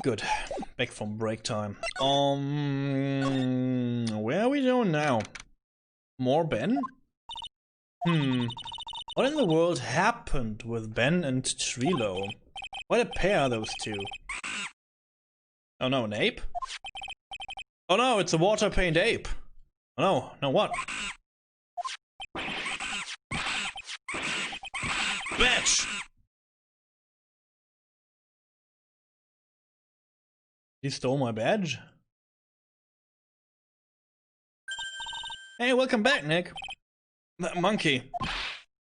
Good. Back from break time. Where are we going now? More Ben? What in the world happened with Ben and Trilo? What a pair, those two. Oh no, an ape? Oh no, it's a water paint ape. Oh no, no what? Bitch! He stole my badge? Hey, welcome back, Nick. That monkey.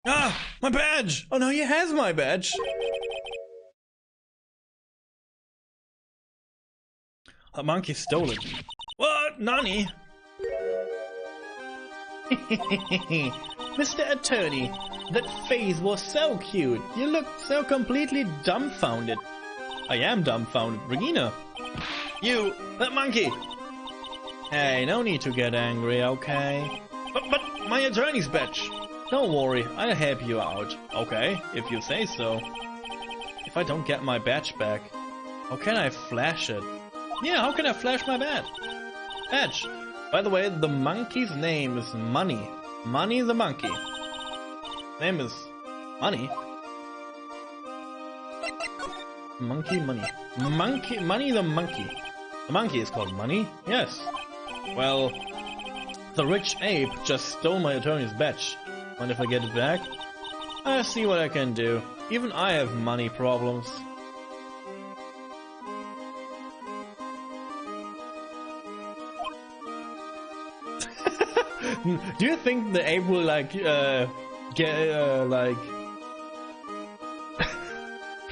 Ah! My badge! Oh no, he has my badge! That monkey stole it. What? Nani? Mr. Attorney, that face was so cute. You looked so completely dumbfounded. I am dumbfounded, Regina. You, that monkey! Hey, no need to get angry, okay? But my attorney's badge! Don't worry, I'll help you out. Okay, if you say so. If I don't get my badge back, how can I flash it? Yeah, how can I flash my badge? By the way, the monkey's name is Money. Money the monkey. Name is Money. Monkey Money. Money the monkey. The monkey is called Money? Yes. Well, the rich ape just stole my attorney's badge. Mind if I get it back? I'll see what I can do. Even I have money problems. Do you think the ape will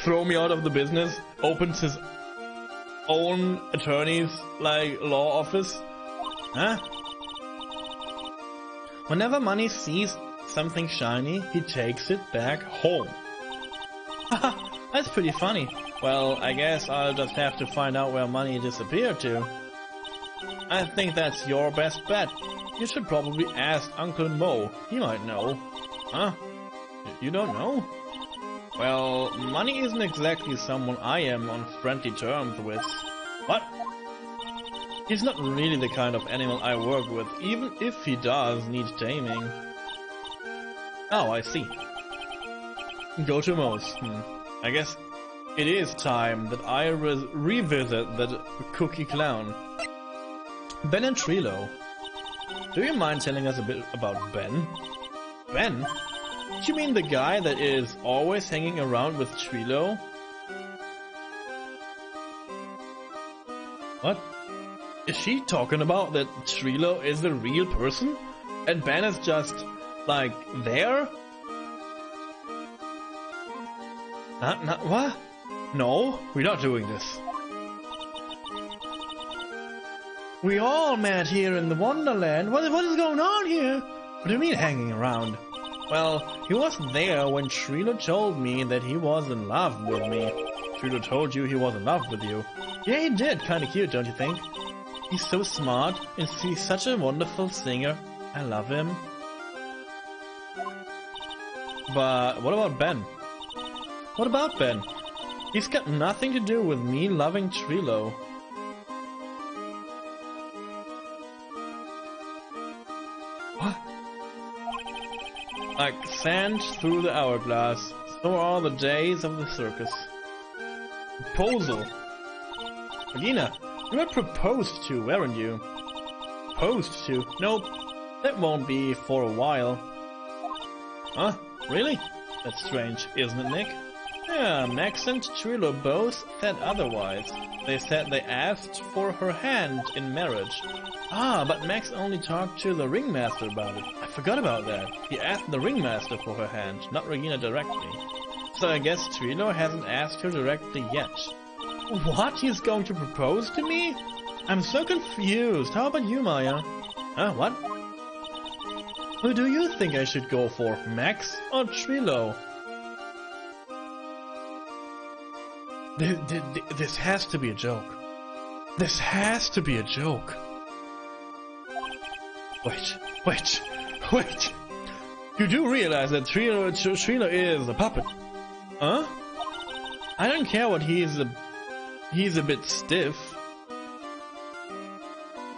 throw me out of the business? Opens his own attorney's law office? Huh? Whenever Money sees something shiny, he takes it back home. Haha, that's pretty funny. Well, I guess I'll just have to find out where Money disappeared to. I think that's your best bet. You should probably ask Uncle Mo. He might know. Huh? You don't know? Well, Money isn't exactly someone I am on friendly terms with. What? He's not really the kind of animal I work with, even if he does need taming. Oh, I see. Go to Mo's. I guess it is time that I revisit that cookie clown. Ben and Trilo. Do you mind telling us a bit about Ben? Ben? Do you mean the guy that is always hanging around with Trilo? What? Is she talking about that Trilo is the real person? And Ben is just, there? What? No, we're not doing this. We all met here in the Wonderland. What is going on here? What do you mean hanging around? Well, he wasn't there when Trilo told me that he was in love with me. Trilo told you he was in love with you. Yeah, he did. Kinda cute, don't you think? He's so smart, and he's such a wonderful singer. I love him. But what about Ben? What about Ben? He's got nothing to do with me loving Trilo. What? Like sand through the hourglass, so are the days of the circus. Proposal. Regina, you were proposed to, weren't you? Proposed to? Nope. That won't be for a while. Huh? Really? That's strange, isn't it, Nick? Yeah, Max and Trilo both said otherwise. They said they asked for her hand in marriage. Ah, but Max only talked to the ringmaster about it. I forgot about that. He asked the ringmaster for her hand, not Regina directly. So I guess Trilo hasn't asked her directly yet. What? He's going to propose to me? I'm so confused. How about you, Maya? Huh, what? Who do you think I should go for, Max or Trilo? This has to be a joke. This has to be a joke. Wait. You do realize that Trilo is a puppet? Huh? I don't care what he is He's a bit stiff.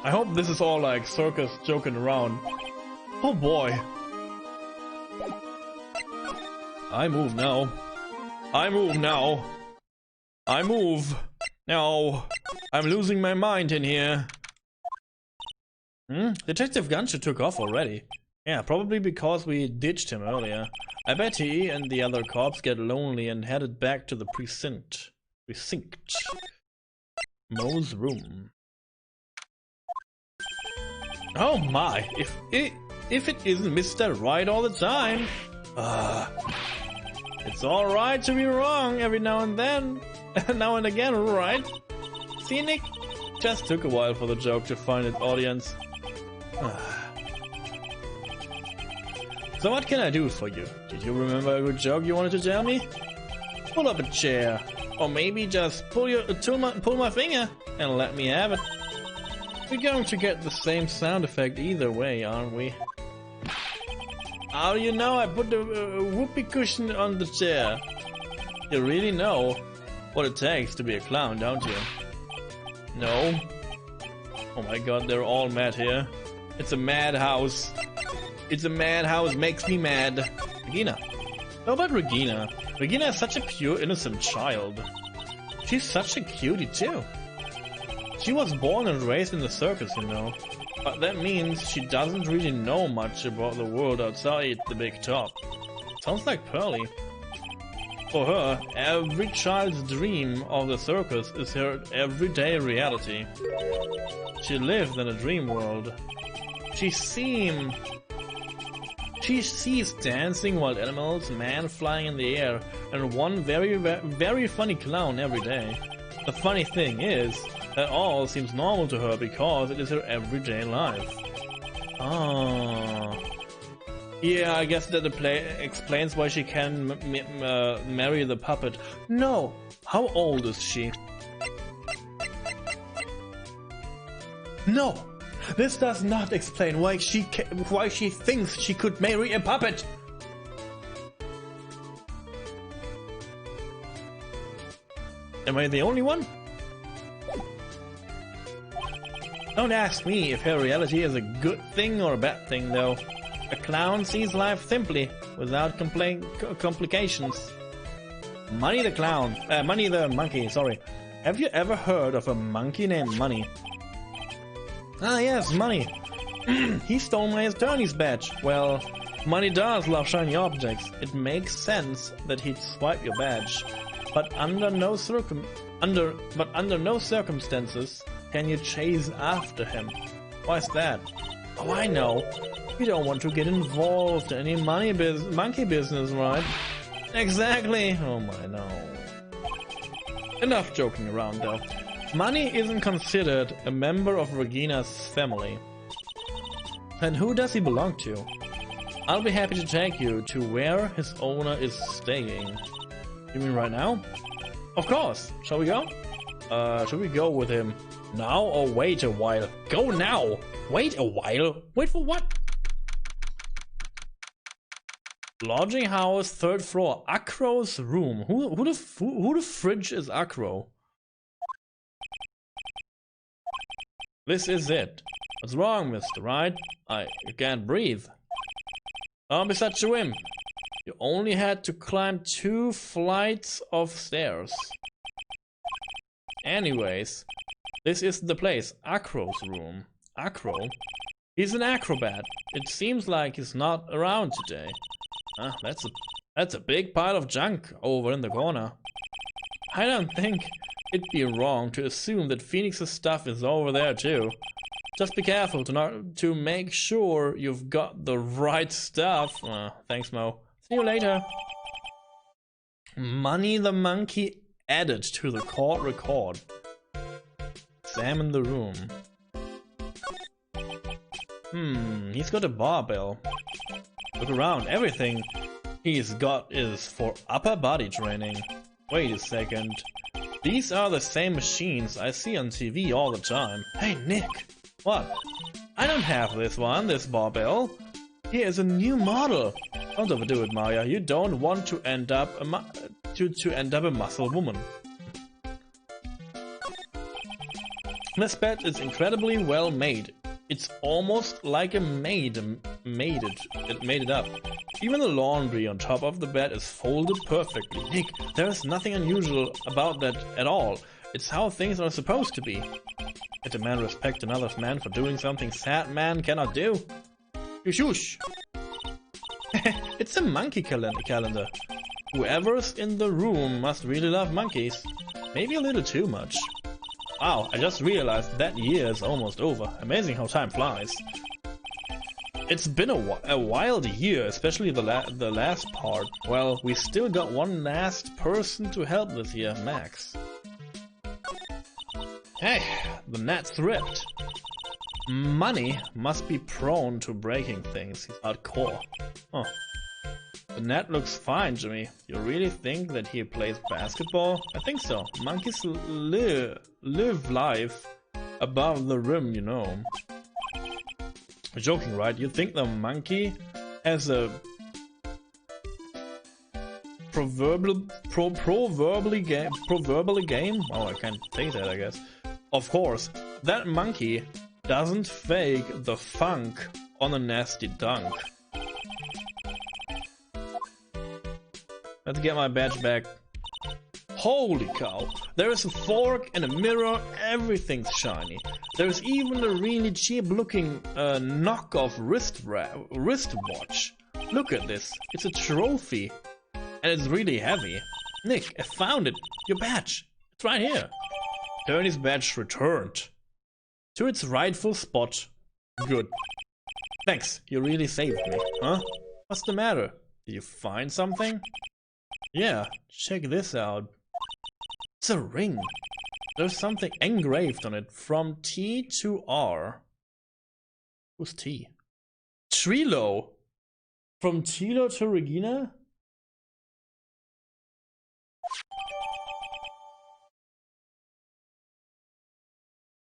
I hope this is all like circus joking around. Oh boy. I move now. I move now. I move. No. I'm losing my mind in here. Detective Gunshot took off already. Yeah, probably because we ditched him earlier. I bet he and the other cops get lonely and headed back to the precinct. Mo's room. Oh my, if it isn't Mr. Wright all the time. It's alright to be wrong every now and then. Now and again, right? See, Nick? Just took a while for the joke to find its audience. So what can I do for you? Did you remember a good joke you wanted to tell me? Pull up a chair. Or maybe just pull my finger and let me have it. We're going to get the same sound effect either way, aren't we? How do you know I put the whoopee cushion on the chair? You really know what it takes to be a clown, don't you? No? Oh my god, they're all mad here. It's a madhouse. It's a madhouse, makes me mad. Regina. How about Regina? Regina is such a pure, innocent child. She's such a cutie too. She was born and raised in the circus, you know. But that means she doesn't really know much about the world outside the big top. Sounds like Pearly. For her, every child's dream of the circus is her everyday reality. She lives in a dream world. She sees dancing wild animals, man flying in the air, and one very funny clown every day. The funny thing is, that all seems normal to her because it is her everyday life. Ah. Yeah, I guess that the play explains why she can marry the puppet. No! How old is she? No! This does not explain why she thinks she could marry a puppet! Am I the only one? Don't ask me if her reality is a good thing or a bad thing, though. A clown sees life simply, without complications. Money the monkey, sorry. Have you ever heard of a monkey named Money? Ah yes, Money. He stole my attorney's badge. Well, Money does love shiny objects. It makes sense that he'd swipe your badge. But under no circumstances can you chase after him. Why's that? Oh, I know. You don't want to get involved in any monkey business, right? Exactly. Oh my no. Enough joking around though. Money isn't considered a member of Regina's family. And who does he belong to? I'll be happy to take you to where his owner is staying. You mean right now? Of course. Shall we go? Should we go with him now or wait a while? Go now! Wait a while? Wait for what? Lodging house, 3rd floor, Acro's room. Who the fridge is Acro? This is it. What's wrong, Mr. Wright? You can't breathe. Don't be such a wimp. You only had to climb 2 flights of stairs. Anyways, this is the place, Acro's room. Acro? He's an acrobat. It seems like he's not around today. That's a big pile of junk over in the corner. I don't think it'd be wrong to assume that Phoenix's stuff is over there too. Just be careful to make sure you've got the right stuff. Thanks, Mo. See you later. Money the monkey added to the court record. Examine the room. He's got a barbell. Look around, everything he's got is for upper body training. Wait a second. These are the same machines I see on TV all the time. Hey Nick! What? I don't have this barbell. Here is a new model. Don't overdo it, Maya. You don't want to end up a muscle woman. This bed is incredibly well made. It's almost like a maid made it up. Even the laundry on top of the bed is folded perfectly. Nick, there is nothing unusual about that at all. It's how things are supposed to be. Let a man respect another man for doing something sad man cannot do. Shush. It's a monkey calendar. Whoever's in the room must really love monkeys. Maybe a little too much. Wow, I just realized that year is almost over. Amazing how time flies. It's been a wild year, especially the last part. Well, we still got one last person to help this year, Max. Hey, the net's ripped. Money must be prone to breaking things. He's hardcore. Huh. The net looks fine, Jimmy. You really think that he plays basketball? I think so. Monkeys live life above the rim, you know. You're joking, right? You think the monkey has a proverbially game? Oh, I can't say that, I guess. Of course, that monkey doesn't fake the funk on a nasty dunk. Let's get my badge back. Holy cow! There is a fork and a mirror, everything's shiny. There's even a really cheap looking knockoff wristwatch. Look at this, it's a trophy. And it's really heavy. Nick, I found it! Your badge! It's right here! Tony's badge returned. To its rightful spot. Good. Thanks, you really saved me. Huh? What's the matter? Did you find something? Yeah, check this out. It's a ring. There's something engraved on it. From T to R. Who's T? Trilo! From Tilo to Regina?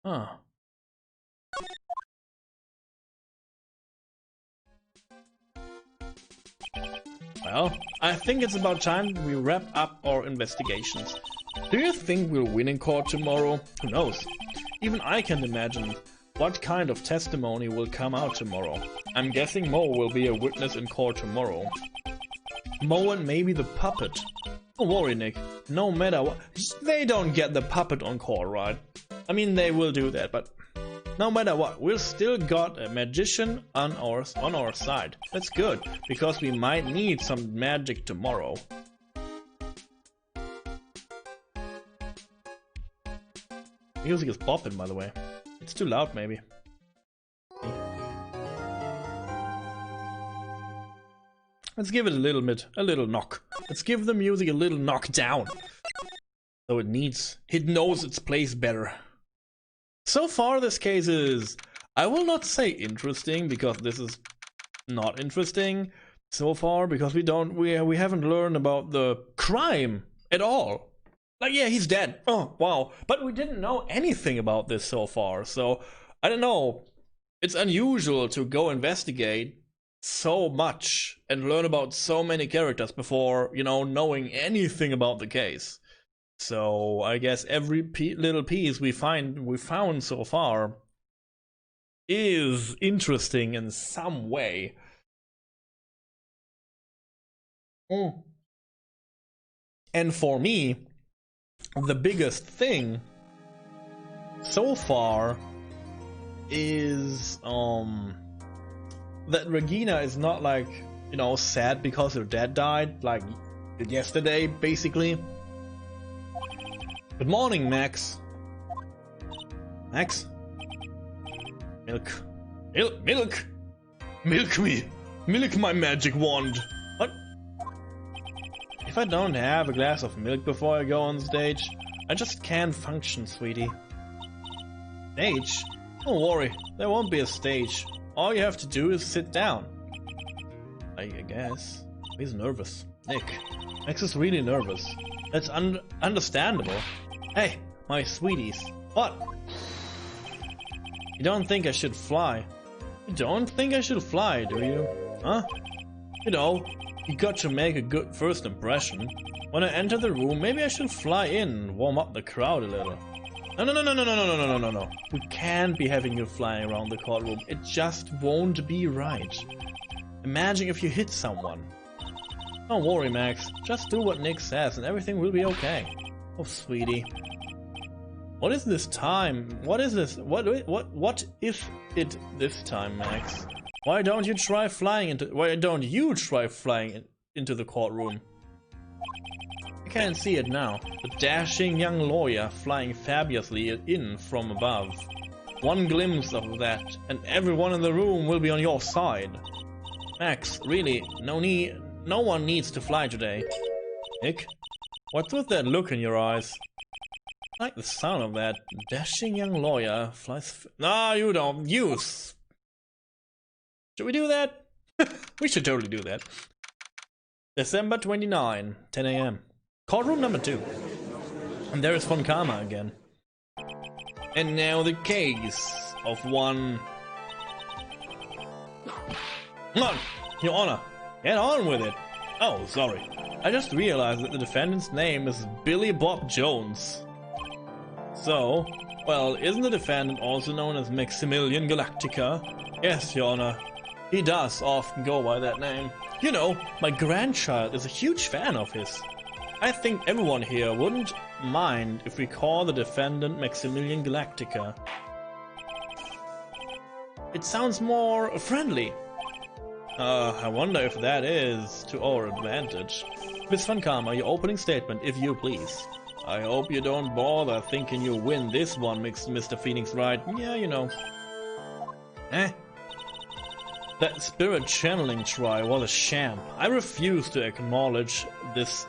Huh. Well, I think it's about time we wrap up our investigations. Do you think we'll win in court tomorrow? Who knows? Even I can't imagine what kind of testimony will come out tomorrow. I'm guessing Mo will be a witness in court tomorrow. Mo and maybe the puppet. Don't worry, Nick. No matter what, they don't get the puppet on court, right? I mean, they will do that, but no matter what, we've still got a magician on our side. That's good, because we might need some magic tomorrow. Music is bopping, by the way. It's too loud, maybe. Let's give it a little knock. Let's give the music a little knock down. So it knows its place better. So far, this case is, I will not say interesting, because this is not interesting so far, because we haven't learned about the crime at all. Like, yeah, he's dead. Oh, wow. But we didn't know anything about this so far, so I don't know. It's unusual to go investigate so much and learn about so many characters before, you know, knowing anything about the case. So I guess every little piece we found so far is interesting in some way. And for me, the biggest thing so far is that Regina is not, like, you know, sad because her dad died like yesterday, basically. Good morning, Max. Max? Milk. Milk! Milk me! Milk my magic wand! What? If I don't have a glass of milk before I go on stage, I just can't function, sweetie. Stage? Don't worry, there won't be a stage. All you have to do is sit down. I guess. He's nervous. Nick. Max is really nervous. That's understandable. Hey, my sweeties. What? You don't think I should fly? You don't think I should fly, do you? Huh? You know, you got to make a good first impression. When I enter the room, maybe I should fly in and warm up the crowd a little. No, no, no, no, no, no, no, no, no, no, no. We can't be having you flying around the courtroom. It just won't be right. Imagine if you hit someone. Don't worry, Max. Just do what Nick says and everything will be okay. Oh, sweetie. What is this time? What is this? What if it this time, Max? Why don't you try flying into the courtroom? I can't see it now. The dashing young lawyer flying fabulously in from above. One glimpse of that, and everyone in the room will be on your side. Max, really, no one needs to fly today. Nick, what's with that look in your eyes? I like the sound of that. Dashing young lawyer flies. No, you don't. Should we do that? We should totally do that. December 29, 10 AM. Courtroom number 2. And there is Von Karma again. And now the case of one... Come on, Your Honor, get on with it. Oh, sorry. I just realized that the defendant's name is Billy Bob Jones. So, well, isn't the defendant also known as Maximilian Galactica? Yes, Your Honor. He does often go by that name. You know, my grandchild is a huge fan of his. I think everyone here wouldn't mind if we call the defendant Maximilian Galactica. It sounds more friendly. I wonder if that is to our advantage. Miss Von Karma, your opening statement, if you please. I hope you don't bother thinking you win this one, Mr. Phoenix Wright. Yeah, you know. That spirit channeling try was a sham. I refuse to acknowledge its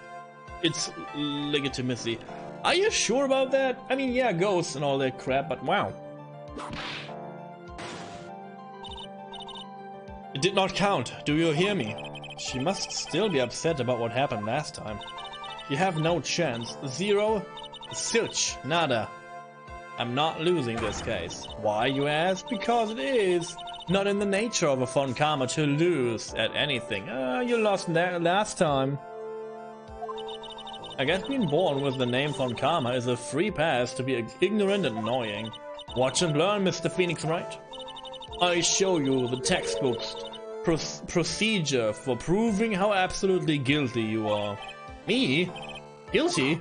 legitimacy. Are you sure about that? I mean, yeah, ghosts and all that crap, but wow. It did not count. Do you hear me? She must still be upset about what happened last time. You have no chance. Zero. Zilch. Nada. I'm not losing this case. Why, you ask? Because it is not in the nature of a Von Karma to lose at anything. You lost that last time. I guess being born with the name Von Karma is a free pass to be ignorant and annoying. Watch and learn, Mr. Phoenix Wright. I show you the textbook's procedure for proving how absolutely guilty you are. Me? Guilty?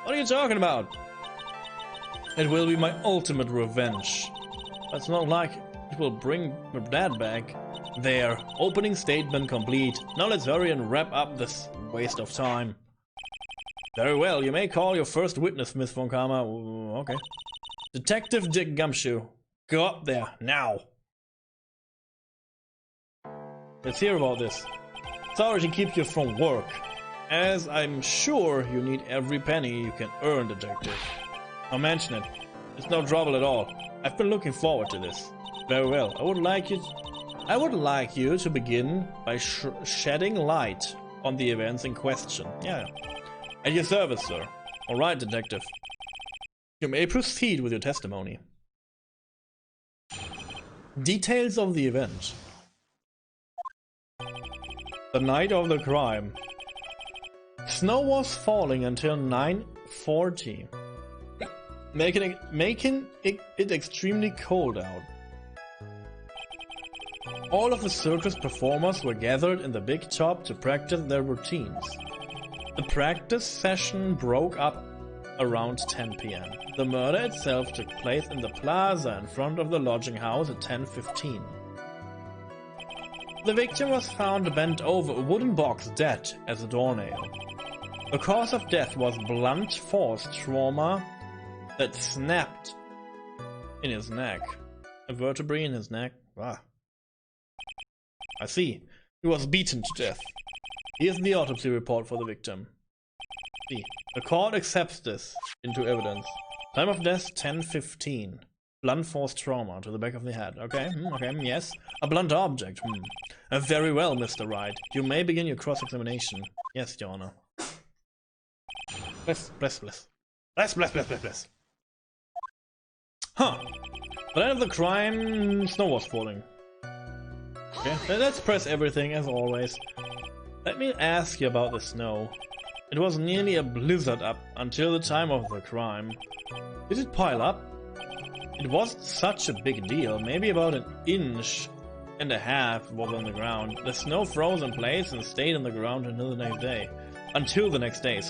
What are you talking about? It will be my ultimate revenge. It's not like it will bring my dad back. There, opening statement complete. Now let's hurry and wrap up this waste of time. Very well, you may call your first witness, Miss Von Karma. Okay. Detective Dick Gumshoe. Go up there, now. Let's hear about this. Sorry to keep you from work, as I'm sure you need every penny you can earn, Detective. Don't mention it. It's no trouble at all. I've been looking forward to this. Very well. I would like you to begin by shedding light on the events in question. Yeah. At your service, sir. All right, Detective. You may proceed with your testimony. Details of the event. The night of the crime. Snow was falling until 9:40, making it extremely cold out. All of the circus performers were gathered in the big top to practice their routines. The practice session broke up around 10 PM. The murder itself took place in the plaza in front of the lodging house at 10:15. The victim was found bent over a wooden box dead as a doornail. The cause of death was blunt force trauma that snapped in his neck. A vertebrae in his neck? Ah. I see. He was beaten to death. Here's the autopsy report for the victim. See. The court accepts this into evidence. Time of death 10:15. Blunt force trauma to the back of the head. Okay, okay, yes. A blunt object. Very well, Mr. Wright. You may begin your cross-examination. Yes, Your Honor. Bless. Huh. The night of the crime, snow was falling. Okay, let's press everything as always. Let me ask you about the snow. It was nearly a blizzard up until the time of the crime. Did it pile up? It wasn't such a big deal, maybe about an inch and a half was on the ground. The snow froze in place and stayed on the ground until the next day.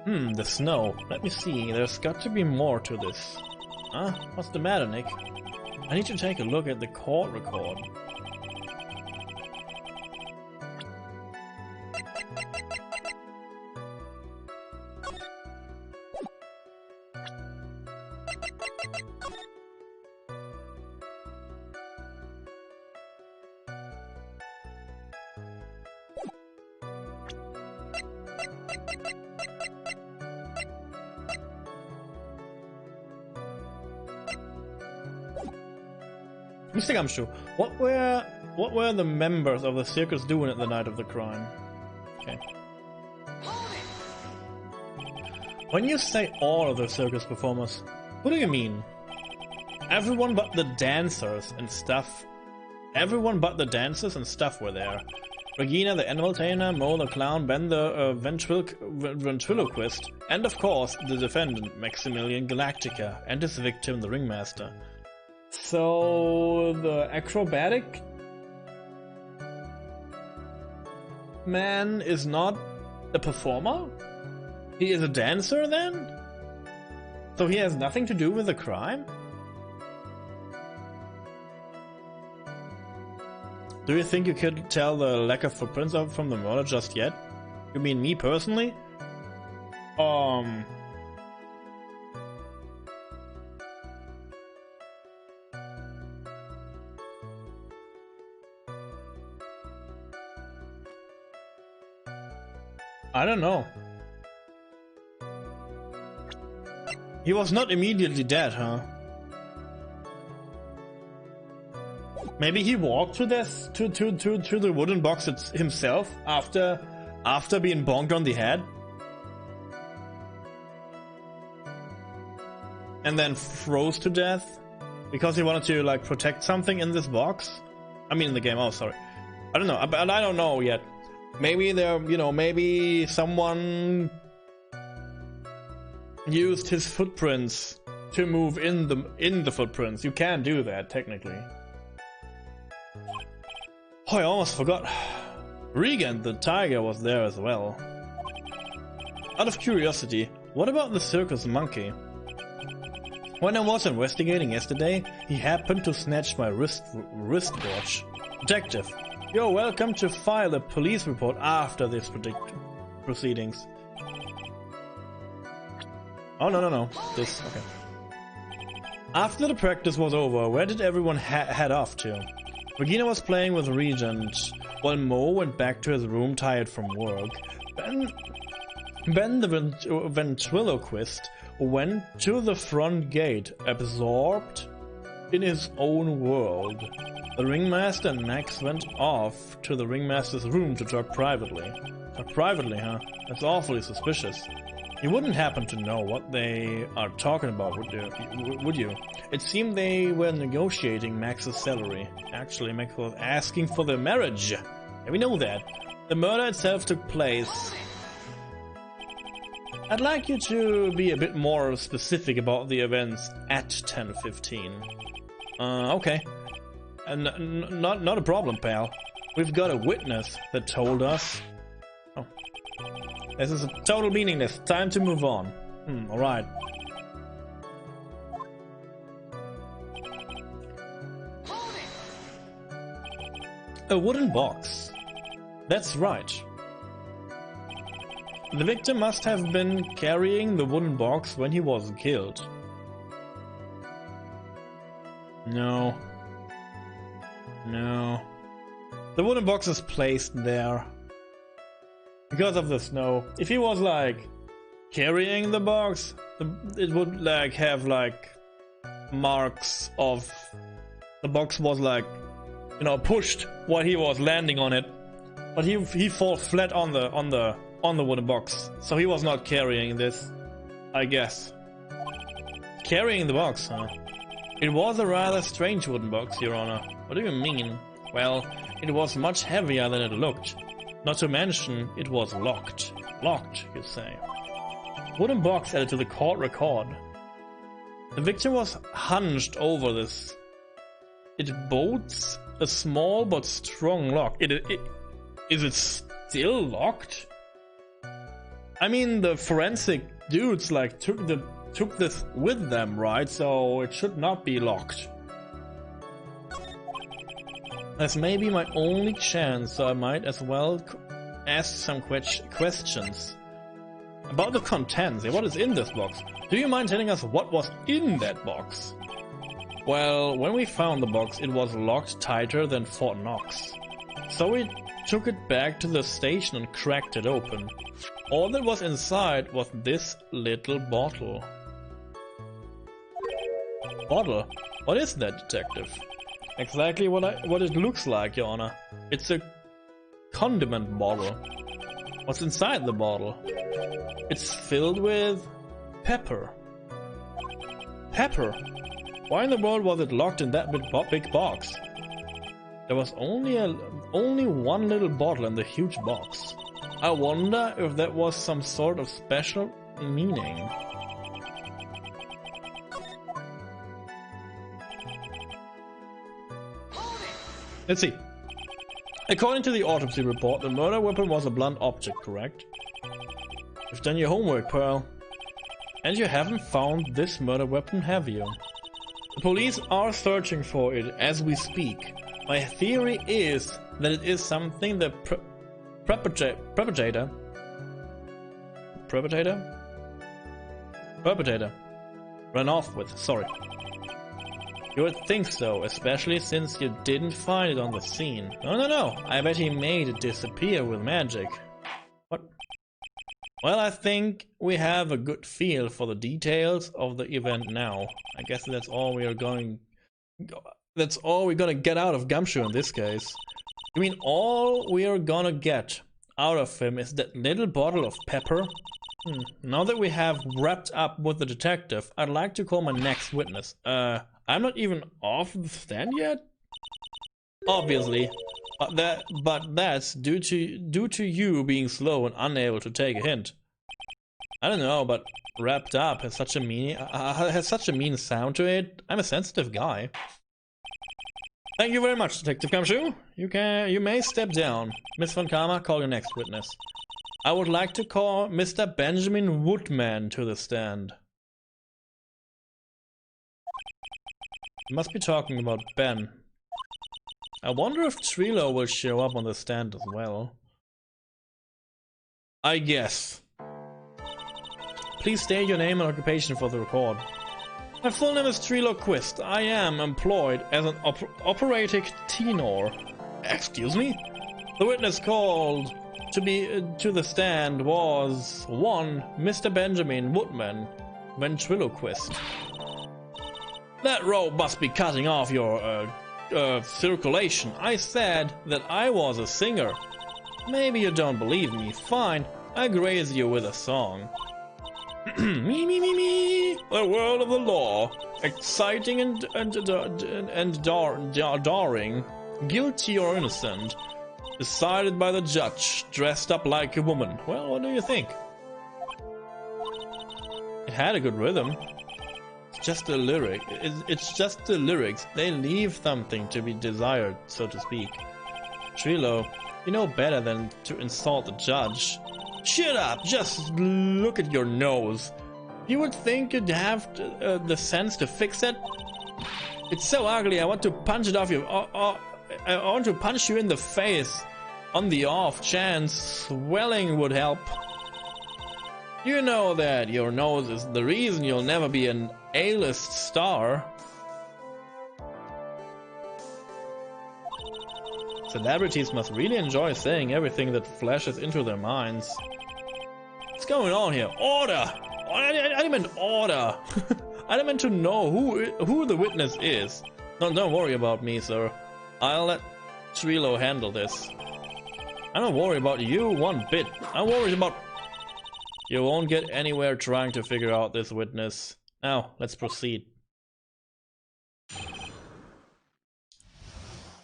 The snow. Let me see, there's got to be more to this. Huh? What's the matter, Nick? I need to take a look at the court record. Mr. Gumshoe, what were the members of the circus doing at the night of the crime? Okay. When you say all of the circus performers, what do you mean? Everyone but the dancers and stuff. Everyone but the dancers and stuff were there. Regina the animal tamer, Mo the clown, Ben the ventriloquist, and of course the defendant, Maximilian Galactica, and his victim, the ringmaster. So the acrobatic man is not a performer? He is a dancer then? So he has nothing to do with the crime? Do you think you could tell the lack of footprints from the murder just yet? You mean me personally? I don't know. He was not immediately dead, huh? Maybe he walked to this to the wooden box himself after being bonked on the head, and then froze to death because he wanted to like protect something in this box. I mean, in the game. Oh, sorry. I don't know. I don't know yet. Maybe maybe someone used his footprints to move in the footprints. You can do that technically. Oh, I almost forgot. Regan the tiger was there as well. Out of curiosity, what about the circus monkey? When I was investigating yesterday, he happened to snatch my wristwatch. Detective, you're welcome to file a police report after these proceedings. Oh, no. This, okay. After the practice was over, where did everyone head off to? Regina was playing with Regent, while Mo went back to his room tired from work. Ben the ventriloquist went to the front gate, absorbed in his own world. The ringmaster and Max went off to the ringmaster's room to talk privately. Talk privately, huh? That's awfully suspicious. You wouldn't happen to know what they are talking about, would you? It seemed they were negotiating Max's salary. Actually, Max was asking for their marriage. Yeah, we know that. The murder itself took place. I'd like you to be a bit more specific about the events at 10:15. Okay. And not a problem, pal. We've got a witness that told us. Oh. This is total meaningless. Time to move on. Alright. A wooden box. That's right. The victim must have been carrying the wooden box when he was killed. No. The wooden box is placed there because of the snow. If he was like carrying the box, it would like have like marks of the box was like, you know, pushed while he was landing on it. But he fall flat on the wooden box, so he was not carrying this, I guess. Carrying the box, huh? It was a rather strange wooden box, Your Honor. What do you mean? Well, it was much heavier than it looked. Not to mention, it was locked. Locked, you say. Wooden box added to the court record. The victim was hunched over this. It boats a small but strong lock. Is it still locked? I mean, the forensic dudes like took this with them, right? So it should not be locked. That's maybe my only chance, so I might as well ask some questions. About the contents, what is in this box? Do you mind telling us what was in that box? Well, when we found the box, it was locked tighter than Fort Knox. So we took it back to the station and cracked it open. All that was inside was this little bottle. Bottle? What is that, detective? Exactly what it looks like, Your Honor. It's a condiment bottle. What's inside the bottle? It's filled with pepper. Pepper? Why in the world was it locked in that big box? There was only one little bottle in the huge box. I wonder if that was some sort of special meaning. Let's see. According to the autopsy report, the murder weapon was a blunt object, correct? You've done your homework, Pearl. And you haven't found this murder weapon, have you? The police are searching for it as we speak. My theory is that it is something the perpetrator ran off with, sorry. You would think so, especially since you didn't find it on the scene. No, I bet he made it disappear with magic. What? Well, I think we have a good feel for the details of the event now. I guess that's all we're gonna get out of Gumshoe in this case. You mean all we are gonna get out of him is that little bottle of pepper? Now that we have wrapped up with the detective, I'd like to call my next witness. I'm not even off the stand yet? Obviously. But that's due to you being slow and unable to take a hint. I don't know, but wrapped up has such a mean sound to it. I'm a sensitive guy. Thank you very much, Detective Gumshoe. You may step down. Miss Von Karma, call your next witness. I would like to call Mr. Benjamin Woodman to the stand. You must be talking about Ben. I wonder if Trilo will show up on the stand as well. I guess. Please state your name and occupation for the record. My full name is Trilo Quist. I am employed as an operatic tenor. Excuse me? The witness called to the stand was 1. Mr. Benjamin Woodman, ventriloquist. That rope must be cutting off your circulation. I said that I was a singer. Maybe you don't believe me. Fine, I'll graze you with a song. me. The world of the law, exciting and daring, guilty or innocent, decided by the judge, dressed up like a woman. Well, what do you think? It had a good rhythm. It's just the lyric. It's just the lyrics. They leave something to be desired, so to speak. Trilo, you know better than to insult the judge. Shut up! Just look at your nose. You would think you'd have the sense to fix it. It's so ugly. I want to punch it off you. I want to punch you in the face. On the off chance, swelling would help. You know that your nose is the reason you'll never be an A-list star. Celebrities must really enjoy saying everything that flashes into their minds. What's going on here? Order! I didn't mean order. I didn't mean to know who the witness is. No, don't worry about me, sir. I'll let Trilo handle this. I'm not worried about you one bit. I'm worried about... You won't get anywhere trying to figure out this witness. Now, let's proceed.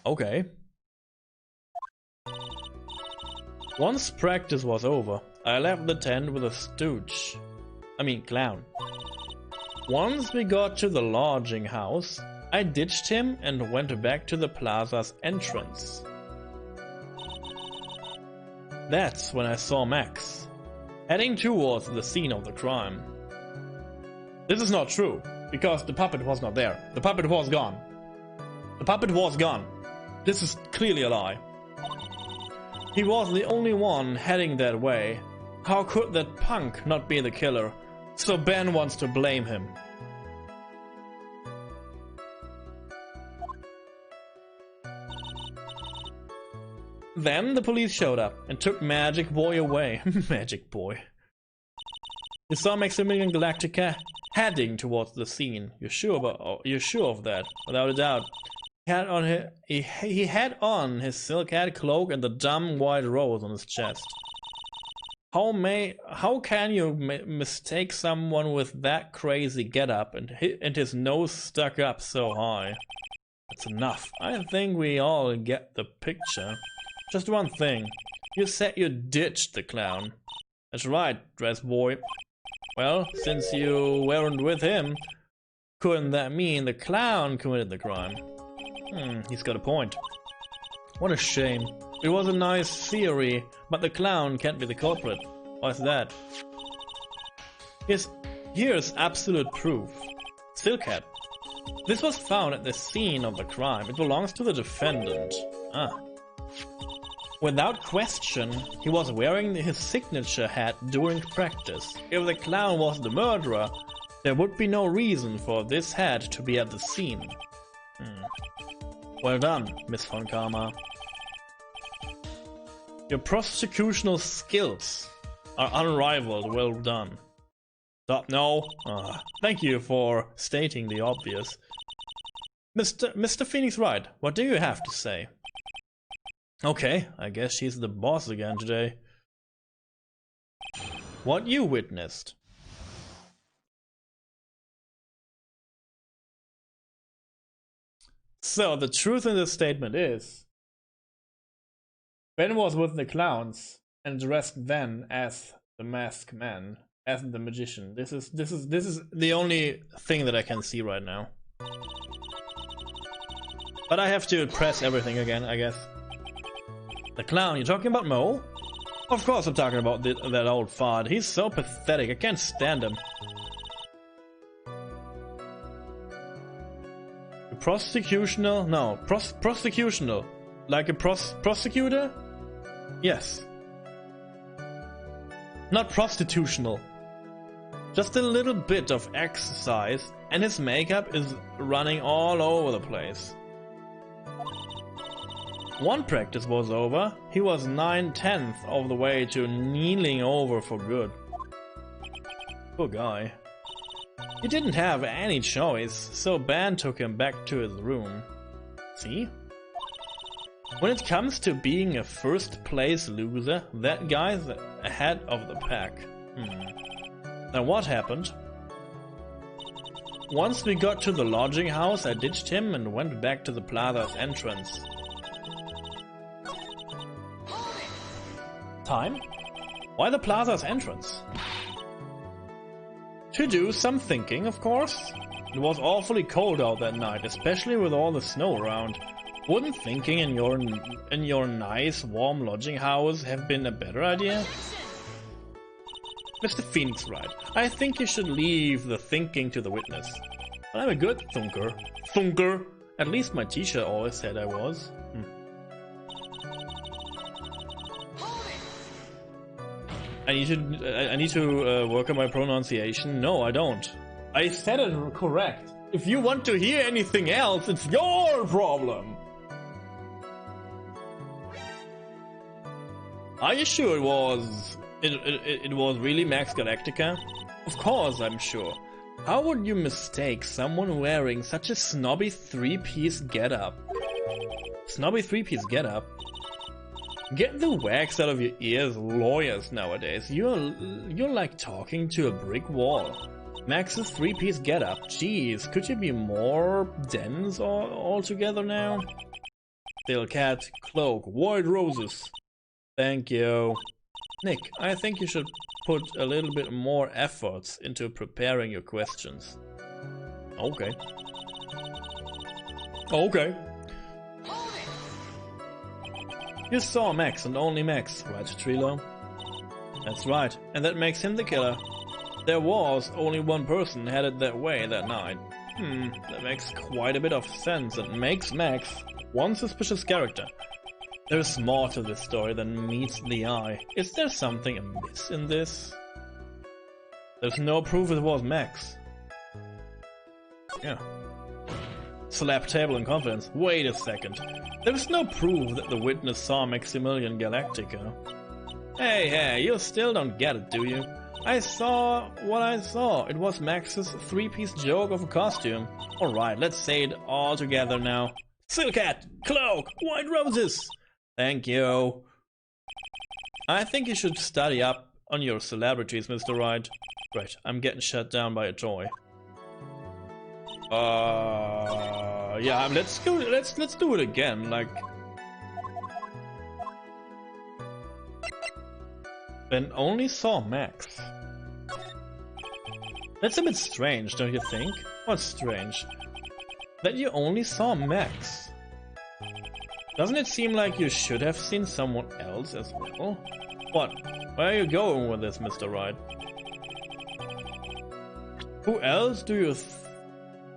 Okay. Once practice was over, I left the tent with a stooge. Clown. Once we got to the lodging house, I ditched him and went back to the plaza's entrance. That's when I saw Max, heading towards the scene of the crime. This is not true, because the puppet was not there. The puppet was gone. The puppet was gone. This is clearly a lie. He was the only one heading that way. How could that punk not be the killer? So Ben wants to blame him. Then the police showed up and took Magic Boy away. Magic Boy. You saw Maximilian Galactica heading towards the scene. You're sure of that? Without a doubt. He had on his silk hat, cloak, and the dumb white rose on his chest. How can you mistake someone with that crazy getup and his nose stuck up so high? That's enough. I think we all get the picture. Just one thing. You said you ditched the clown. That's right, dress boy. Well, since you weren't with him, couldn't that mean the clown committed the crime? He's got a point. What a shame. It was a nice theory, but the clown can't be the culprit. Why's that? Here's absolute proof. Silk hat. This was found at the scene of the crime. It belongs to the defendant. Without question, he was wearing his signature hat during practice. If the clown was the murderer, there would be no reason for this hat to be at the scene. Well done, Miss von Karma. Your prosecutional skills are unrivaled. Well done. Stop. No. Thank you for stating the obvious. Mr. Phoenix Wright, what do you have to say? Okay, I guess she's the boss again today. What you witnessed. So, the truth in this statement is Ben was with the clowns and dressed then as the masked man, as the magician. This is the only thing that I can see right now. But I have to press everything again, I guess. The clown, you're talking about Mo? Of course I'm talking about that old fart. He's so pathetic, I can't stand him. Prosecutional? No, prosecutional. Like a prosecutor? Yes. Not prostitutional. Just a little bit of exercise and his makeup is running all over the place. One practice was over, he was 9/10 of the way to kneeling over for good. Poor guy. He didn't have any choice, so Ben took him back to his room. See? When it comes to being a first place loser, that guy's ahead of the pack. Now what happened? Once we got to the lodging house, I ditched him and went back to the plaza's entrance. Time? Why the plaza's entrance? To do some thinking, of course. It was awfully cold out that night, especially with all the snow around. Wouldn't thinking in your nice, warm lodging house have been a better idea? Mr. Phoenix Wright, I think you should leave the thinking to the witness. But I'm a good thunker. Thunker! At least my teacher always said I was. I need to work on my pronunciation. No, I don't. I said it correct. If you want to hear anything else, it's your problem. Are you sure it was really Max Galactica? Of course, I'm sure. How would you mistake someone wearing such a snobby three-piece getup? Snobby three-piece getup? Get the wax out of your ears, lawyers nowadays. You're like talking to a brick wall. Max's three-piece getup. Jeez, could you be more dense all together now? Still cat, cloak, white roses. Thank you. Nick, I think you should put a little bit more efforts into preparing your questions. Okay. Okay. You saw Max and only Max, right, Trilo? That's right, and that makes him the killer. There was only one person headed that way that night. That makes quite a bit of sense and makes Max one suspicious character. There's more to this story than meets the eye. Is there something amiss in this? There's no proof it was Max. Yeah. Slap table in confidence. Wait a second. There's no proof that the witness saw Maximilian Galactica. Hey, you still don't get it, do you? I saw what I saw. It was Max's three-piece joke of a costume. Alright, let's say it all together now. Silk hat, cloak, white roses. Thank you. I think you should study up on your celebrities, Mr. Wright. Right, I'm getting shut down by a toy. Yeah, let's go. Let's do it again. Like, Ben only saw Max. That's a bit strange, don't you think? What's strange? That you only saw Max. Doesn't it seem like you should have seen someone else as well? What? Where are you going with this, Mr. Wright? Who else do you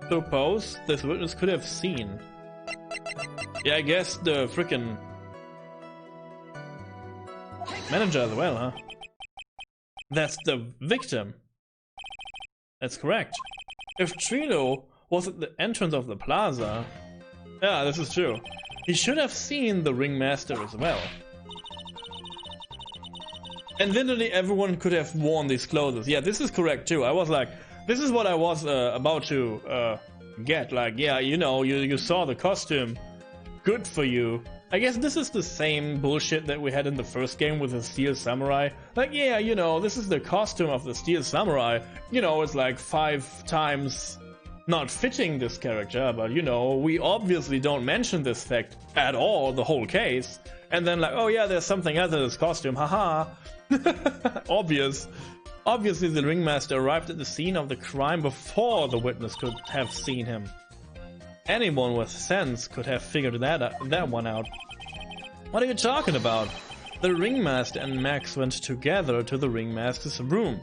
suppose this witness could have seen? Yeah, I guess the frickin' manager as well, huh? That's the victim. That's correct. If Trilo was at the entrance of the plaza... Yeah, this is true. He should have seen the ringmaster as well. And literally everyone could have worn these clothes. Yeah, this is correct too. I was like, this is what I was about to get. Like, yeah, you know, you saw the costume. Good for you. I guess this is the same bullshit that we had in the first game with the Steel Samurai. Like, yeah, you know, this is the costume of the Steel Samurai. You know, it's like 5 times not fitting this character, but you know, we obviously don't mention this fact at all, the whole case. And then like, oh yeah, there's something else in this costume, haha. Obvious. Obviously the ringmaster arrived at the scene of the crime before the witness could have seen him. Anyone with sense could have figured that one out. What are you talking about? The ringmaster and Max went together to the ringmaster's room.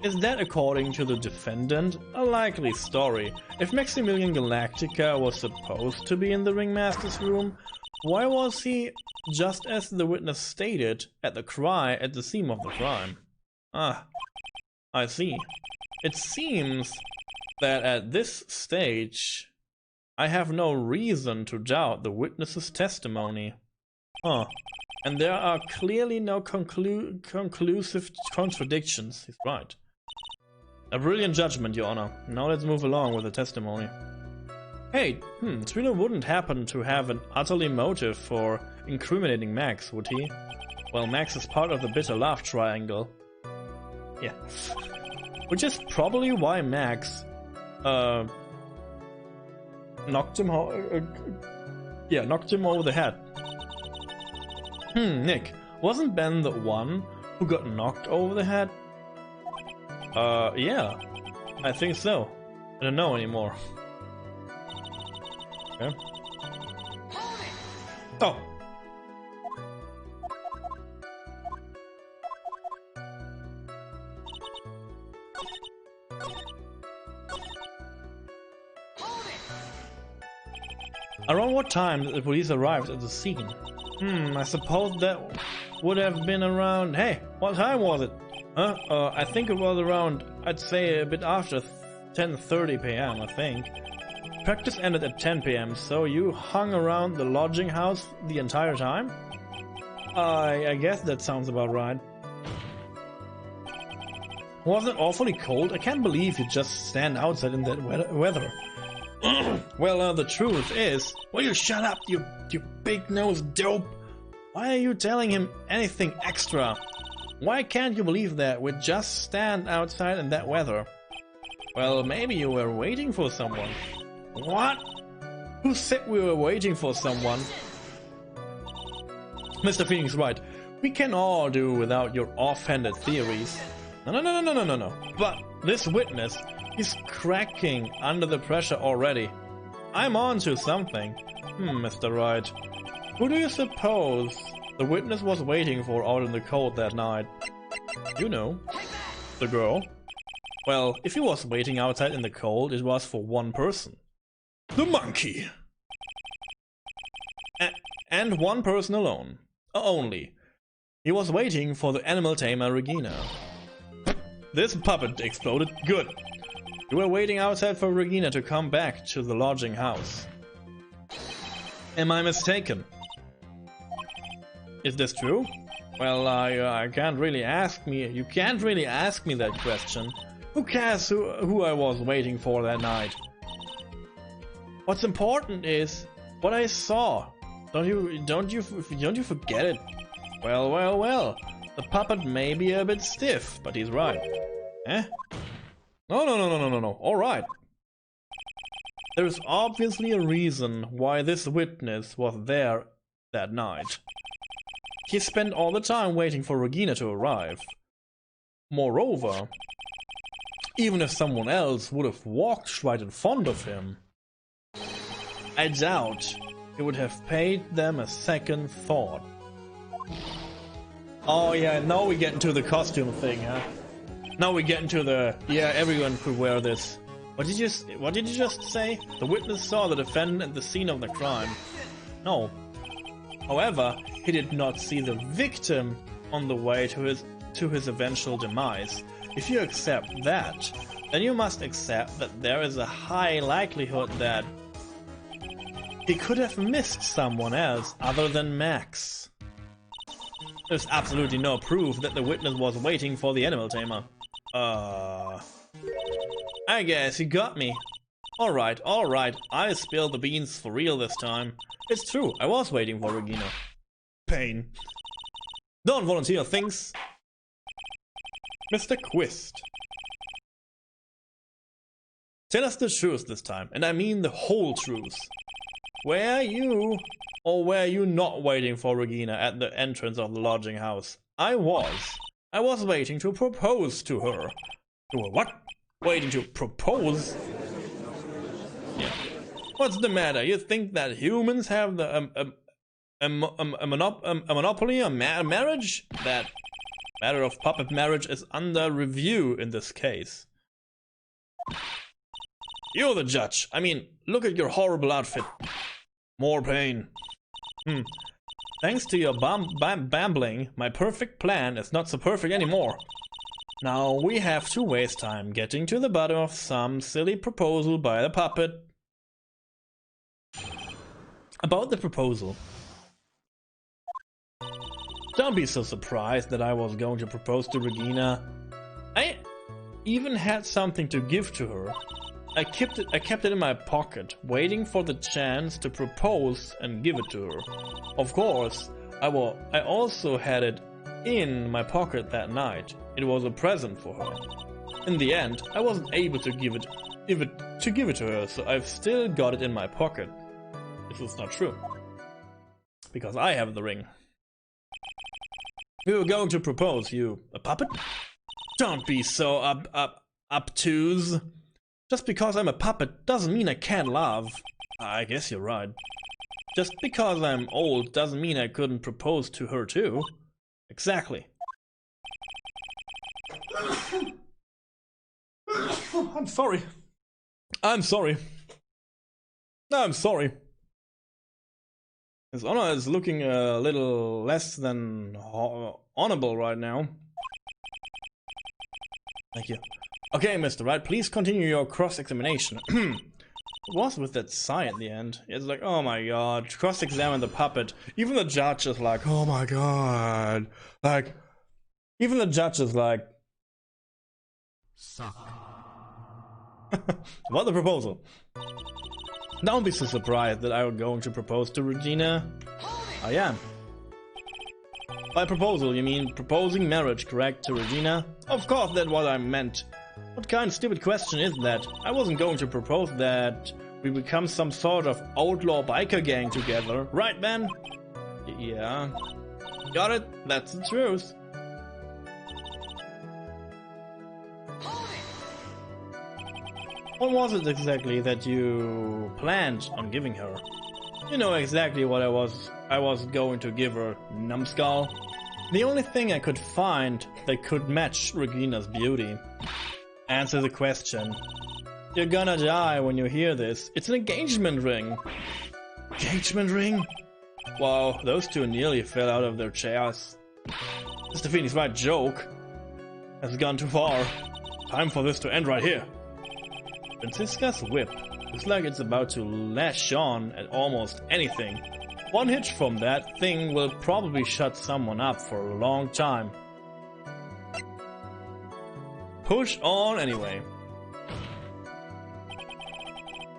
Is that, according to the defendant, a likely story? If Maximilian Galactica was supposed to be in the ringmaster's room, why was he, just as the witness stated, at the scene of the crime? Ah, I see. It seems that at this stage, I have no reason to doubt the witness's testimony. Huh. And there are clearly no conclusive contradictions. He's right. A brilliant judgment, Your Honor. Now let's move along with the testimony. Hey, Trilo wouldn't happen to have an utterly motive for incriminating Max, would he? Well, Max is part of the bitter love triangle. Yeah. Which is probably why Max knocked him over the head. Nick, wasn't Ben the one who got knocked over the head? Yeah, I think so. I don't know anymore. Okay. Oh! Around what time did the police arrive at the scene? I suppose that would have been around... Hey, what time was it? I think it was around, I'd say a bit after 10:30 p.m, I think. Practice ended at 10 p.m, so you hung around the lodging house the entire time? I guess that sounds about right. Wasn't it awfully cold? I can't believe you just stand outside in that weather. Well, the truth is... Will you shut up, you big-nosed dope? Why are you telling him anything extra? Why can't you believe that we just stand outside in that weather? Well, maybe you were waiting for someone. What? Who said we were waiting for someone? Mr. Phoenix, right. We can all do without your offhanded theories. No. But this witness is cracking under the pressure already. I'm on to something. Mr. Wright. Who do you suppose the witness was waiting for out in the cold that night? You know. The girl. Well, if he was waiting outside in the cold, it was for one person. The monkey! And one person alone. Only. He was waiting for the animal tamer Regina. This puppet exploded. Good. You were waiting outside for Regina to come back to the lodging house. Am I mistaken? Is this true? Well, I can't really ask me. You can't really ask me that question. Who cares who I was waiting for that night? What's important is what I saw. Don't you forget it? Well. The puppet may be a bit stiff, but he's right. Eh? No. All right. There's obviously a reason why this witness was there that night. He spent all the time waiting for Regina to arrive. Moreover, even if someone else would have walked right in front of him, I doubt he would have paid them a second thought. Oh yeah, now we get into the costume thing, huh? Now we get into the, yeah, everyone could wear this. What did you just say? The witness saw the defendant at the scene of the crime. No. However, he did not see the victim on the way to his eventual demise. If you accept that, then you must accept that there is a high likelihood that he could have missed someone else other than Max. There's absolutely no proof that the witness was waiting for the animal tamer. I guess you got me. Alright, I spilled the beans for real this time. It's true, I was waiting for Regina. Pain. Don't volunteer things. Mr. Quist. Tell us the truth this time, and I mean the whole truth. Were you not waiting for Regina at the entrance of the lodging house? I was waiting to propose to her. To her what? Waiting to propose? Yeah. What's the matter? You think that humans have the monopoly on marriage? That matter of puppet marriage is under review in this case. You're the judge. I mean, look at your horrible outfit. More pain. Thanks to your bambling, my perfect plan is not so perfect anymore. Now we have to waste time getting to the bottom of some silly proposal by the puppet. About the proposal. Don't be so surprised that I was going to propose to Regina. I even had something to give to her. I kept it in my pocket, waiting for the chance to propose and give it to her. Of course, I also had it in my pocket that night. It was a present for her. In the end, I wasn't able to give it to her, so I've still got it in my pocket. This is not true. Because I have the ring. We were going to propose, you a puppet? Don't be so obtuse. Just because I'm a puppet doesn't mean I can't love. I guess you're right. Just because I'm old doesn't mean I couldn't propose to her too. Exactly. I'm sorry. His honor is looking a little less than honorable right now. Thank you. Okay, Mr. Wright, please continue your cross-examination. What was with that sigh at the end? It's like, oh my god, cross-examine the puppet. Even the judge is like, oh my god. Like, even the judge is like... Suck. What the proposal? Don't be so surprised that I'm going to propose to Regina. I am. By proposal, you mean proposing marriage, correct, to Regina? Of course, that's what I meant. What kind of stupid question is that? I wasn't going to propose that we become some sort of outlaw biker gang together, right, man? Yeah. Got it, that's the truth. What was it exactly that you planned on giving her? You know exactly what I was going to give her, numbskull. The only thing I could find that could match Regina's beauty. Answer the question. You're gonna die when you hear this. It's an engagement ring. Engagement ring? Wow, those two nearly fell out of their chairs. Mr. Feeney's right joke has gone too far. Time for this to end right here. Francisca's whip looks like it's about to lash on at almost anything. One hitch from that thing will probably shut someone up for a long time. Push on anyway.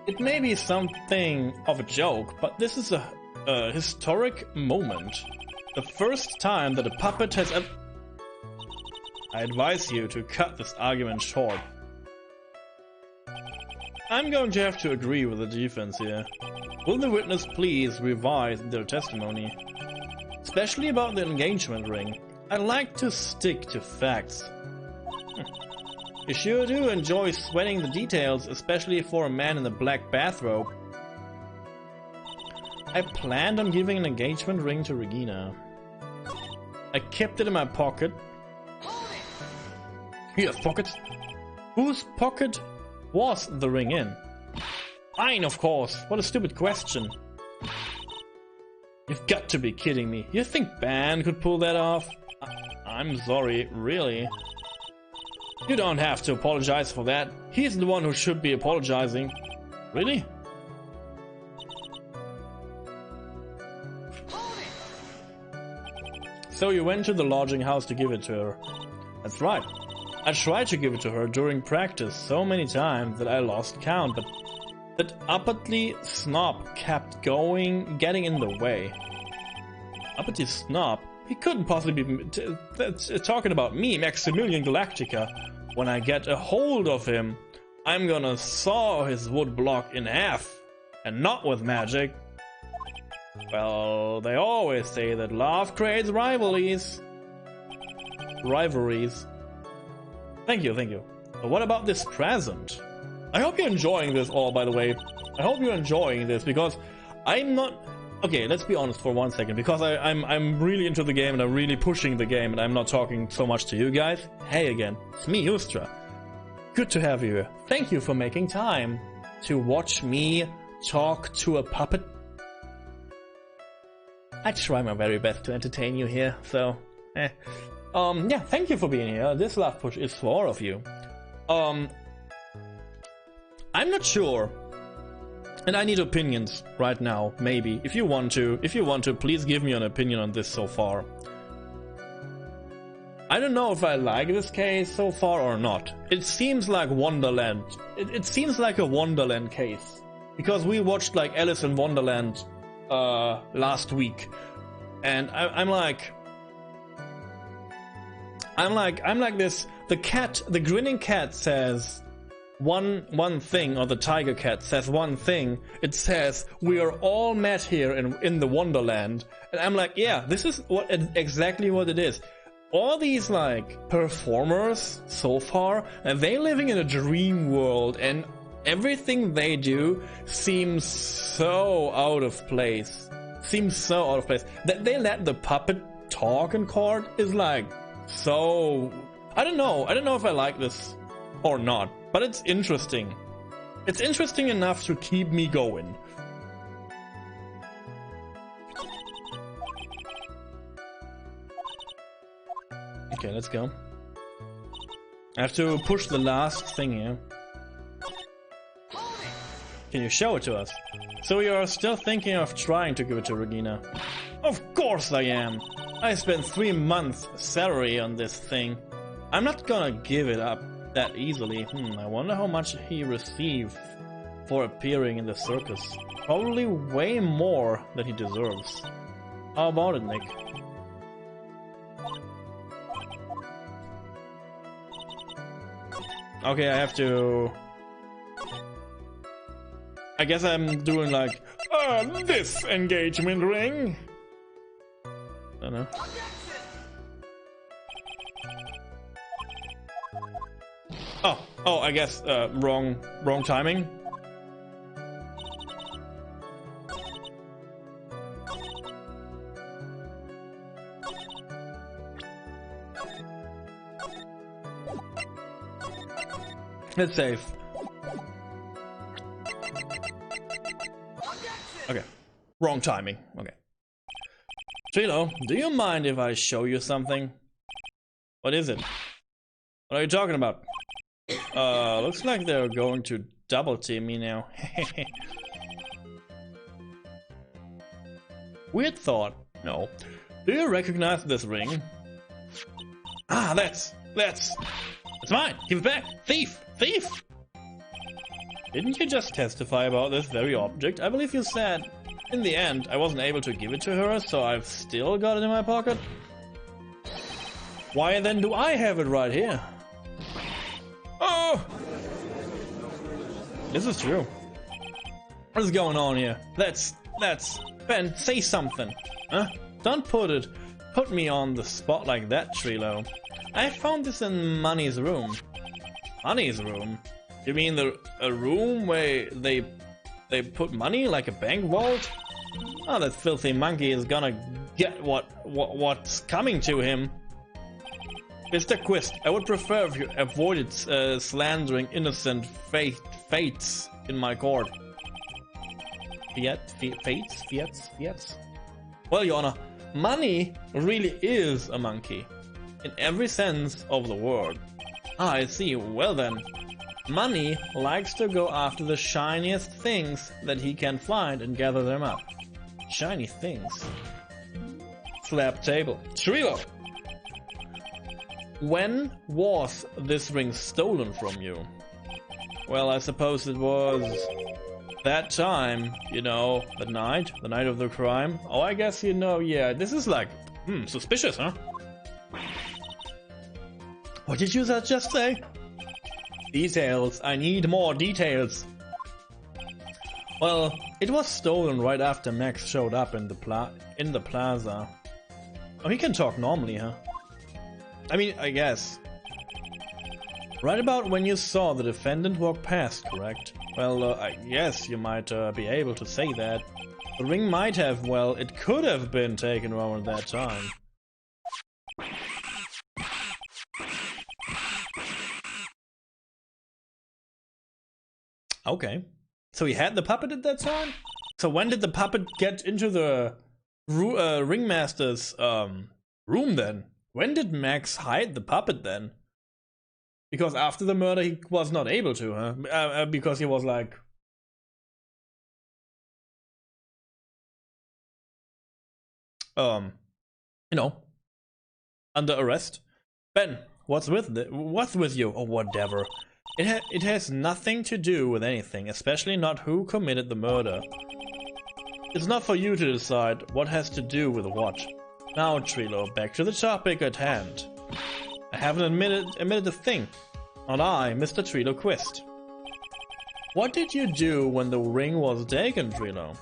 It may be something of a joke, but this is a historic moment. The first time that a puppet has ever... I advise you to cut this argument short. I'm going to have to agree with the defense here. Will the witness please revise their testimony? Especially about the engagement ring. I like to stick to facts. You sure do enjoy sweating the details, especially for a man in a black bathrobe. I planned on giving an engagement ring to Regina. I kept it in my pocket. He has pockets? Whose pocket was the ring in? Mine, of course. What a stupid question. You've got to be kidding me. You think Ban could pull that off? I'm sorry, really? You don't have to apologize for that. He's the one who should be apologizing. Really? So you went to the lodging house to give it to her. That's right. I tried to give it to her during practice so many times that I lost count, but that uppity snob kept getting in the way. Uppity snob? He couldn't possibly be talking about me, Maximilian Galactica. When I get a hold of him, I'm gonna saw his wood block in half, and not with magic. Well, they always say that love creates rivalries. Thank you, thank you. But what about this present? I hope you're enjoying this all, by the way. I hope you're enjoying this, because I'm not... Okay, let's be honest for 1 second, because I'm really into the game and I'm really pushing the game and I'm not talking so much to you guys. Hey again, it's me, Ustra. Good to have you here. Thank you for making time to watch me talk to a puppet. I try my very best to entertain you here, so... yeah, thank you for being here. This love push is for all of you. I'm not sure. And I need opinions right now, maybe. If you want to, please give me an opinion on this so far. I don't know if I like this case so far or not. It seems like Wonderland. It seems like a Wonderland case. Because we watched like Alice in Wonderland last week. And I'm like this. The grinning cat says one thing, or the tiger cat says one thing. It says, we are all met here in the Wonderland. And I'm like, yeah, this is exactly what it is. All these like performers so far, and they living in a dream world, and everything they do seems so out of place. That they let the puppet talk in court is like so... I don't know if I like this or not, but it's interesting. It's interesting enough to keep me going. Okay, let's go. I have to push the last thing here. Can you show it to us? So you are still thinking of trying to give it to Regina? Of course I am! I spent 3 months' salary on this thing. I'm not gonna give it up that easily. I wonder how much he received for appearing in the circus. Probably way more than he deserves. How about it, Nick? Okay, I have to... I guess I'm doing like, this engagement ring. don't know. Oh, I guess wrong timing. It's safe. Okay, wrong timing. Okay. Trilo, do you mind if I show you something? What is it? What are you talking about? Looks like they're going to double team me now. Weird thought. No. Do you recognize this ring? Ah, that's mine. Give it back. Thief! Thief! Didn't you just testify about this very object? I believe you said, in the end, I wasn't able to give it to her, so I've still got it in my pocket. Why then do I have it right here? Oh! This is true. What is going on here? That's... Ben, say something. Huh? Don't put me on the spot like that, Trilo. I found this in Money's room. Money's room? You mean a room where they put money, like a bank vault? Oh, that filthy monkey is gonna get what's coming to him. Mr. Quist, I would prefer if you avoided slandering innocent fates in my court. Fiats? Well, Your Honor, Money really is a monkey. In every sense of the word. Ah, I see. Well then. Money likes to go after the shiniest things that he can find and gather them up. Shiny things. Slap table. Trilo! When was this ring stolen from you? Well, I suppose it was that time, you know, the night of the crime. Oh, I guess you know, yeah, this is like, suspicious, huh? What did you just say? Details. I need more details. Well, it was stolen right after Max showed up in the plaza. Oh, he can talk normally, huh? I mean, I guess. Right about when you saw the defendant walk past, correct? Well, I guess you might be able to say that. The ring might have, well, it could have been taken around that time. Okay. So he had the puppet at that time? So when did the puppet get into the ringmaster's room then? When did Max hide the puppet then? Because after the murder he was not able to, huh? Because he was like... you know, under arrest. Ben, what's with you, or whatever? It has nothing to do with anything, especially not who committed the murder. It's not for you to decide what has to do with what. Now, Trilo, back to the topic at hand. I haven't admitted a thing. Not I, Mr. Trilo Quist. What did you do when the ring was taken, Trilo?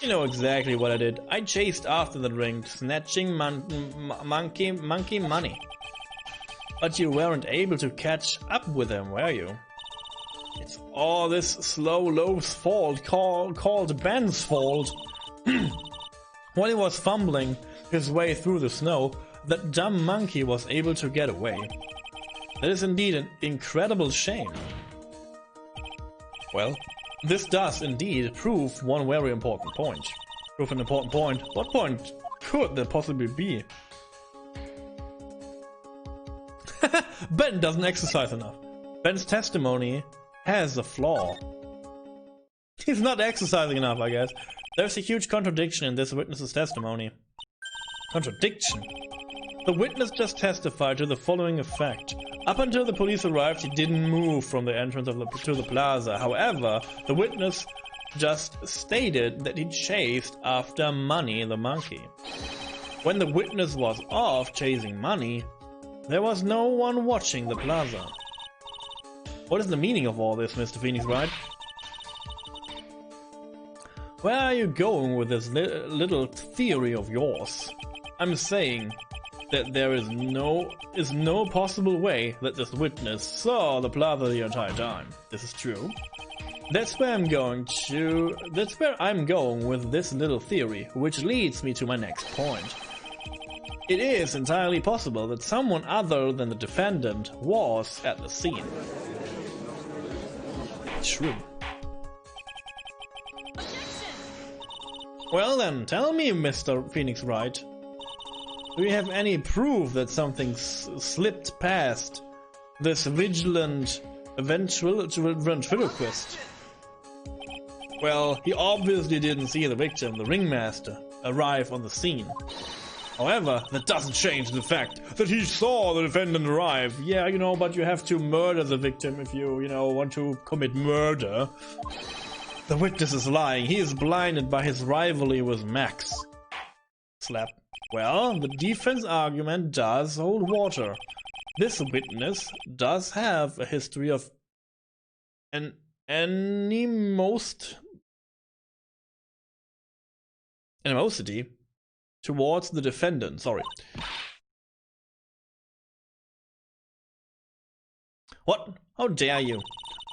You know exactly what I did. I chased after the ring, snatching monkey money. But you weren't able to catch up with him, were you? It's all this slow loaf's fault, called Ben's fault. When he was fumbling his way through the snow, that dumb monkey was able to get away. That is indeed an incredible shame. Well, this does indeed prove one very important point. Prove an important point? What point could there possibly be? Ben doesn't exercise enough. Ben's testimony has a flaw. He's not exercising enough, I guess. There's a huge contradiction in this witness's testimony. Contradiction? The witness just testified to the following effect. Up until the police arrived, he didn't move from the entrance to the plaza. However, the witness just stated that he chased after Money the monkey. When the witness was off chasing Money, there was no one watching the plaza. What is the meaning of all this, Mr. Phoenix Wright? Where are you going with this little theory of yours? I'm saying that there is no possible way that this witness saw the plaza the entire time. This is true. That's where I'm going with this little theory, which leads me to my next point. It is entirely possible that someone other than the defendant was at the scene. True. Well then, tell me, Mr. Phoenix Wright. Do you have any proof that something slipped past this vigilant ventriloquist? Well, he obviously didn't see the victim, the ringmaster, arrive on the scene. However, that doesn't change the fact that he saw the defendant arrive. Yeah, but you have to murder the victim if you, want to commit murder. The witness is lying. He is blinded by his rivalry with Max. Slap. Well, the defense argument does hold water. This witness does have a history of an animosity towards the defendant. Sorry. What? How dare you?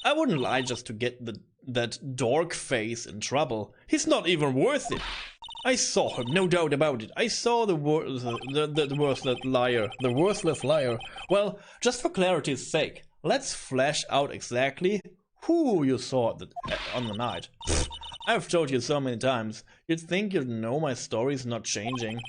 I wouldn't lie just to get that dork face in trouble. He's not even worth it. I saw him, no doubt about it. I saw the worthless liar. The worthless liar. Well, just for clarity's sake, let's flesh out exactly who you saw on the night. I've told you so many times. You'd think you'd know my story's not changing.